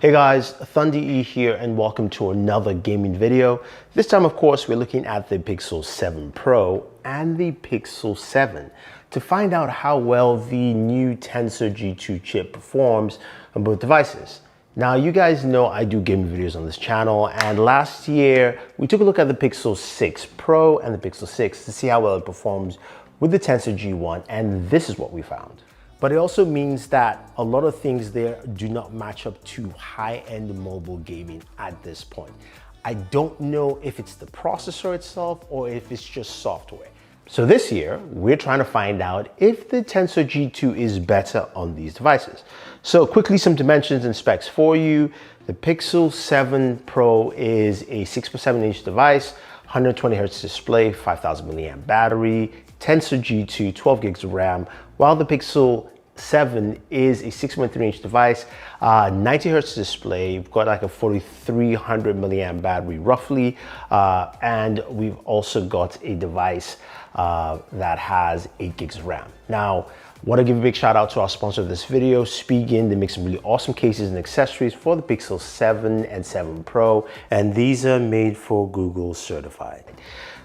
Hey guys, Thunder E here and welcome to another gaming video. This time of course we're looking at the Pixel 7 Pro and the Pixel 7 to find out how well the new Tensor G2 chip performs on both devices. Now you guys know I do gaming videos on this channel, and last year we took a look at the Pixel 6 Pro and the Pixel 6 to see how well it performs with the Tensor G1, and this is what we found. But it also means that a lot of things there do not match up to high-end mobile gaming at this point. I don't know if it's the processor itself or if it's just software. So this year, we're trying to find out if the Tensor G2 is better on these devices. So quickly, some dimensions and specs for you. The Pixel 7 Pro is a 6.7-inch device, 120 Hz display, 5,000 milliamp battery, Tensor G2, 12 gigs of RAM, while the Pixel 7 is a 6.3-inch device, 90 Hz display. We've got like a 4,300 milliamp battery roughly, and we've also got a device that has 8 gigs of RAM. Now, I want to give a big shout out to our sponsor of this video, Spigen. They make some really awesome cases and accessories for the Pixel 7 and 7 Pro, and these are made for Google certified.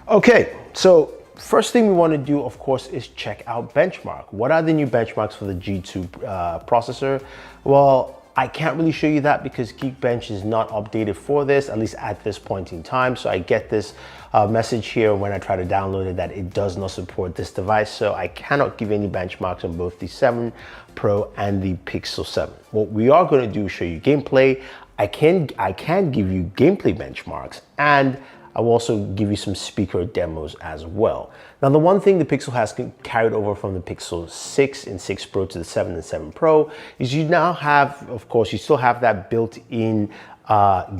Okay, so first thing we want to do, of course, is check out benchmark. What are the new benchmarks for the G2 processor? Well, I can't really show you that because Geekbench is not updated for this, at least at this point in time. So I get this message here when I try to download it that it does not support this device. So I cannot give any benchmarks on both the 7 Pro and the Pixel 7. What we are going to do is show you gameplay. I can give you gameplay benchmarks, and I will also give you some speaker demos as well. Now, the one thing the Pixel has carried over from the Pixel 6 and 6 Pro to the 7 and 7 Pro is you now have, of course, you still have that built-in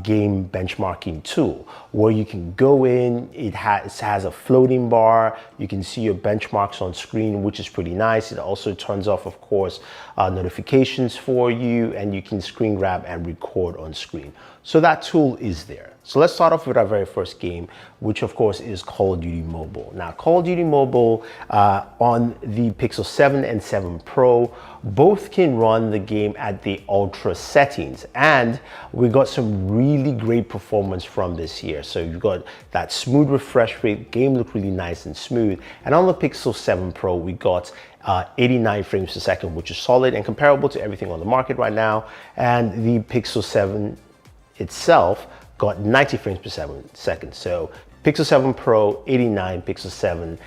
game benchmarking tool where you can go in. It has a floating bar. You can see your benchmarks on screen, which is pretty nice. It also turns off, of course, notifications for you, and you can screen grab and record on screen. So that tool is there. So let's start off with our very first game, which of course is Call of Duty Mobile. Now, Call of Duty Mobile on the Pixel 7 and 7 Pro, both can run the game at the ultra settings, and we got some really great performance from this here. So you've got that smooth refresh rate, game looked really nice and smooth. And on the Pixel 7 Pro, we got 89 frames per second, which is solid and comparable to everything on the market right now. And the Pixel 7 itself got 90 frames per second. So Pixel 7 Pro, 89, Pixel 7,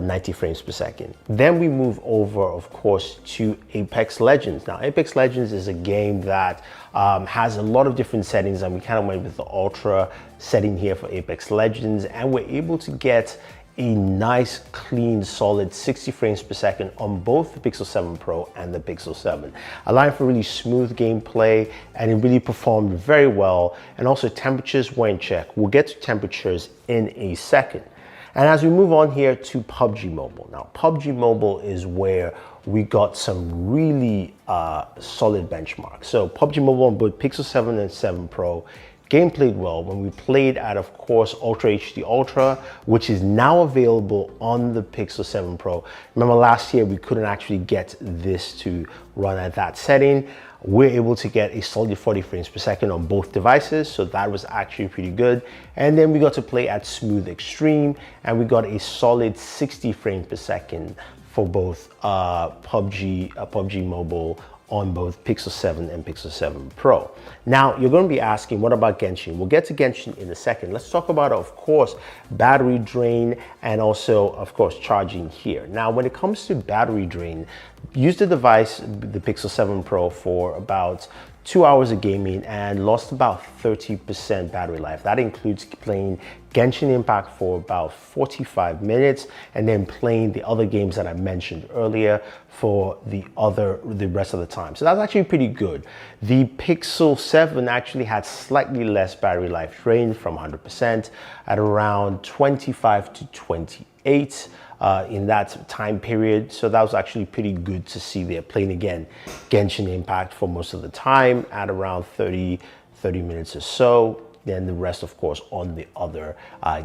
90 frames per second. Then we move over, of course, to Apex Legends. Now, Apex Legends is a game that has a lot of different settings, and we kind of went with the ultra setting here for Apex Legends, and we're able to get a nice, clean, solid 60 frames per second on both the Pixel 7 Pro and the Pixel 7, allowing for really smooth gameplay, and it really performed very well. And also temperatures were in check. We'll get to temperatures in a second. And as we move on here to PUBG Mobile. Now, PUBG Mobile is where we got some really solid benchmarks. So PUBG Mobile on both Pixel 7 and 7 Pro, game played well when we played at, of course, Ultra HD Ultra, which is now available on the Pixel 7 Pro. Remember last year we couldn't actually get this to run at that setting. We're able to get a solid 40 frames per second on both devices, so that was actually pretty good. And then we got to play at Smooth Extreme, and we got a solid 60 frames per second for both PUBG Mobile on both Pixel 7 and Pixel 7 Pro. Now, you're going to be asking, what about Genshin? We'll get to Genshin in a second. Let's talk about, of course, battery drain and also, of course, charging here. Now, when it comes to battery drain, use the device, the Pixel 7 Pro, for about 2 hours of gaming and lost about 30% battery life. That includes playing Genshin Impact for about 45 minutes and then playing the other games that I mentioned earlier for the rest of the time. So that's actually pretty good. The Pixel 7 actually had slightly less battery life drain from 100% at around 25 to 28. In that time period. So that was actually pretty good to see there, playing again Genshin Impact for most of the time at around 30 minutes or so. Then the rest, of course, on the other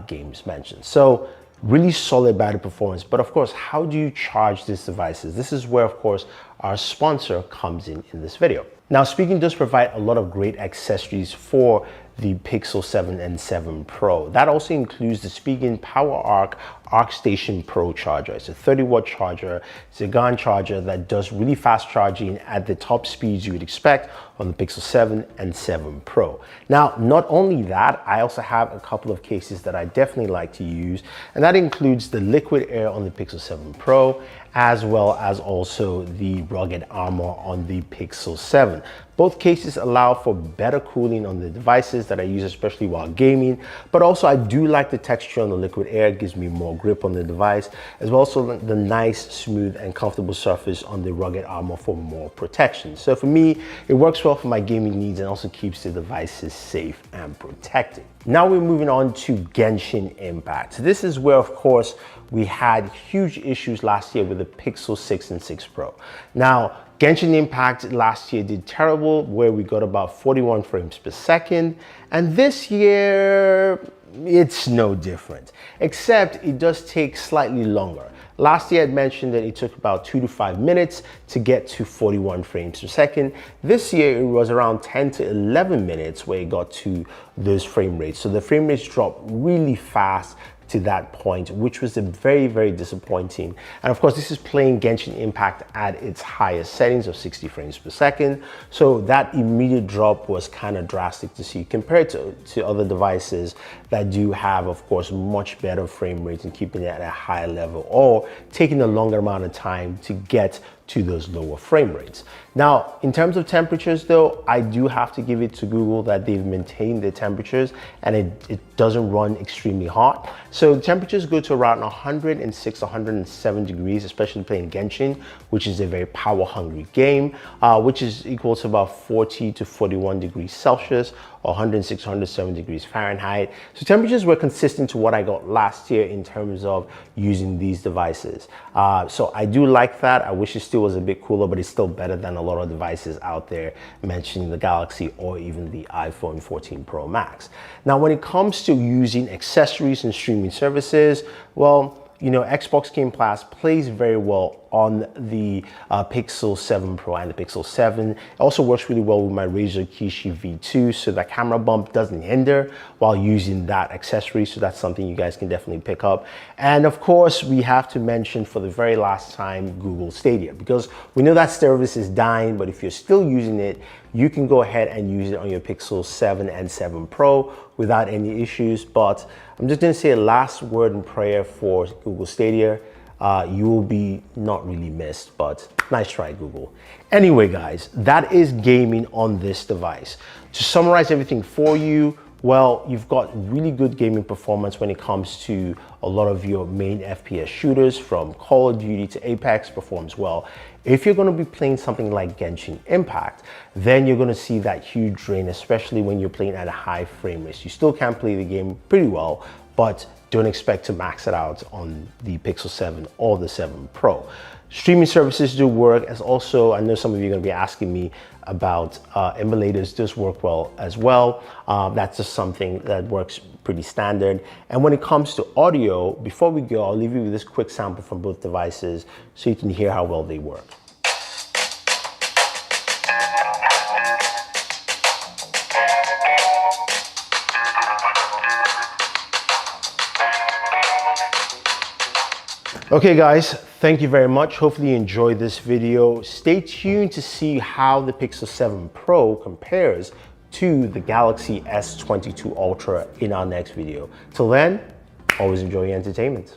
games mentioned. So really solid battery performance. But of course, how do you charge these devices? This is where, of course, our sponsor comes in this video. Now, Speaking does provide a lot of great accessories for the Pixel 7 and 7 Pro. That also includes the Speaking Power Arc ArcStation Pro charger. It's a 30-watt charger. It's a GAN charger that does really fast charging at the top speeds you would expect on the Pixel 7 and 7 Pro. Now, not only that, I also have a couple of cases that I definitely like to use, and that includes the Liquid Air on the Pixel 7 Pro, as well as also the Rugged Armor on the Pixel 7. Both cases allow for better cooling on the devices that I use, especially while gaming, but also I do like the texture on the Liquid Air. It gives me more grip on the device, as well as the nice, smooth, and comfortable surface on the Rugged Armor for more protection. So for me, it works well for my gaming needs and also keeps the devices safe and protected. Now we're moving on to Genshin Impact. This is where, of course, we had huge issues last year with the Pixel 6 and 6 Pro. Now, Genshin Impact last year did terrible, where we got about 41 frames per second. And this year, it's no different, except it does take slightly longer. Last year, I mentioned that it took about 2 to 5 minutes to get to 41 frames per second. This year, it was around 10 to 11 minutes where it got to those frame rates. So the frame rates dropped really fast to that point, which was very, very disappointing. And of course, this is playing Genshin Impact at its highest settings of 60 frames per second. So that immediate drop was kind of drastic to see compared to other devices that do have, of course, much better frame rates and keeping it at a higher level or taking a longer amount of time to get to those lower frame rates. Now, in terms of temperatures though, I do have to give it to Google that they've maintained their temperatures and it doesn't run extremely hot. So temperatures go to around 106, 107 degrees, especially playing Genshin, which is a very power hungry game, which is equal to about 40 to 41 degrees Celsius or 106, 107 degrees Fahrenheit. So temperatures were consistent to what I got last year in terms of using these devices. So I do like that. I wish it still was a bit cooler, but it's still better than a lot of devices out there, mentioning the Galaxy or even the iPhone 14 Pro Max. Now, when it comes to using accessories and streaming services, well, you know, Xbox Game Pass plays very well on the Pixel 7 Pro and the Pixel 7. It also works really well with my Razer Kishi V2, so that camera bump doesn't hinder while using that accessory. So that's something you guys can definitely pick up. And of course, we have to mention for the very last time, Google Stadia, because we know that service is dying, but if you're still using it, you can go ahead and use it on your Pixel 7 and 7 Pro without any issues. But I'm just gonna say a last word in prayer for Google Stadia. You will be not really missed, but nice try, Google. Anyway, guys, that is gaming on this device. To summarize everything for you, well, you've got really good gaming performance when it comes to a lot of your main FPS shooters, from Call of Duty to Apex performs well. If you're gonna be playing something like Genshin Impact, then you're gonna see that huge drain, especially when you're playing at a high frame rate. You still can play the game pretty well, but don't expect to max it out on the Pixel 7 or the 7 Pro. Streaming services do work, as also I know some of you are going to be asking me about emulators. Does work well as well. That's just something that works pretty standard. And when it comes to audio, before we go, I'll leave you with this quick sample from both devices so you can hear how well they work. Okay guys, thank you very much. Hopefully you enjoyed this video. Stay tuned to see how the Pixel 7 Pro compares to the Galaxy S22 Ultra in our next video. Till then, always enjoy your entertainment.